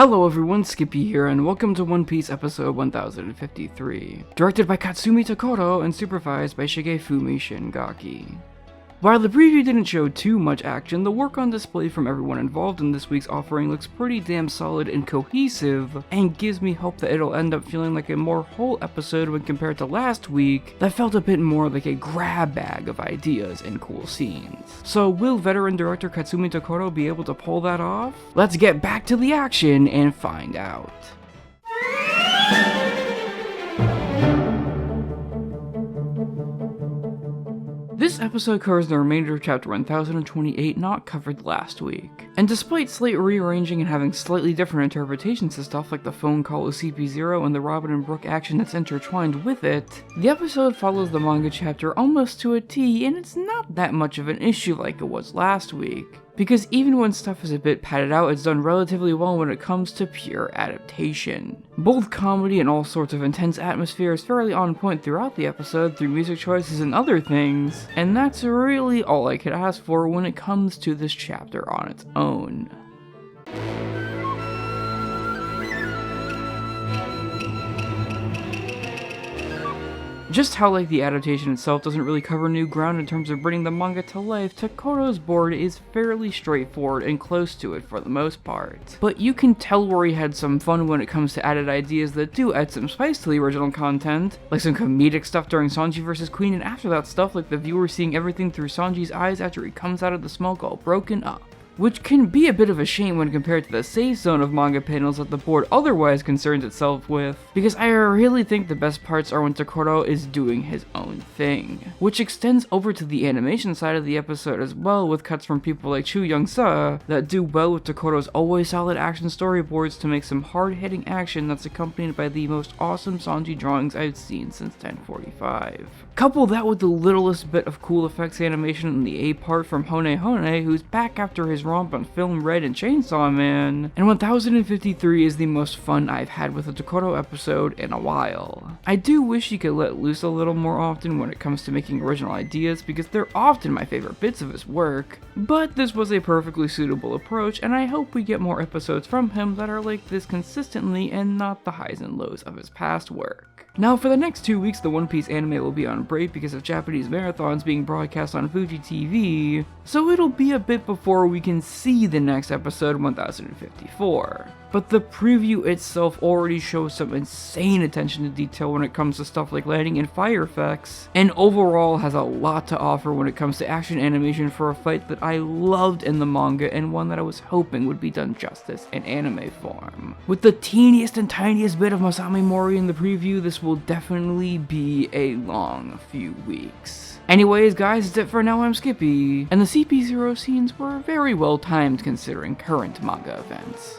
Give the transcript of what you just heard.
Hello everyone, Skippy here, and welcome to One Piece episode 1053, directed by Katsumi Tokoro and supervised by Shigefumi Shingaki. While the preview didn't show too much action, the work on display from everyone involved in this week's offering looks pretty damn solid and cohesive, and gives me hope that it'll end up feeling like a more whole episode when compared to last week that felt a bit more like a grab bag of ideas and cool scenes. So will veteran director Katsumi Tokoro be able to pull that off? Let's get back to the action and find out. This episode covers the remainder of chapter 1028 not covered last week, and despite slight rearranging and having slightly different interpretations of stuff like the phone call with CP0 and the Robin and Brooke action that's intertwined with it, the episode follows the manga chapter almost to a T, and it's not that much of an issue like it was last week. Because even when stuff is a bit padded out, it's done relatively well when it comes to pure adaptation. Both comedy and all sorts of intense atmosphere is fairly on point throughout the episode through music choices and other things, and that's really all I could ask for when it comes to this chapter on its own. Just how like the adaptation itself doesn't really cover new ground in terms of bringing the manga to life, Tokoro's board is fairly straightforward and close to it for the most part. But you can tell where he had some fun when it comes to added ideas that do add some spice to the original content, like some comedic stuff during Sanji vs. Queen, and after that stuff like the viewer seeing everything through Sanji's eyes after he comes out of the smoke all broken up. Which can be a bit of a shame when compared to the safe zone of manga panels that the board otherwise concerns itself with, because I really think the best parts are when Tokoro is doing his own thing, which extends over to the animation side of the episode as well, with cuts from people like Chu Young-sa that do well with Tokoro's always solid action storyboards to make some hard-hitting action that's accompanied by the most awesome Sanji drawings I've seen since 1045. Couple that with the littlest bit of cool effects animation in the A part from Hone Hone, who's back after his romp on Film Red and Chainsaw Man, and 1053 is the most fun I've had with a Tokoro episode in a while. I do wish he could let loose a little more often when it comes to making original ideas, because they're often my favorite bits of his work, but this was a perfectly suitable approach, and I hope we get more episodes from him that are like this consistently and not the highs and lows of his past work. Now for the next 2 weeks the One Piece anime will be on break because of Japanese marathons being broadcast on Fuji TV, so it'll be a bit before we can see the next episode 1054. But the preview itself already shows some insane attention to detail when it comes to stuff like lighting and fire effects, and overall has a lot to offer when it comes to action animation for a fight that I loved in the manga and one that I was hoping would be done justice in anime form. With the teeniest and tiniest bit of Masami Mori in the preview, this will definitely be a long few weeks. Anyways guys, that's it for now. I'm Skippy, and the CP0 scenes were very well timed considering current manga events.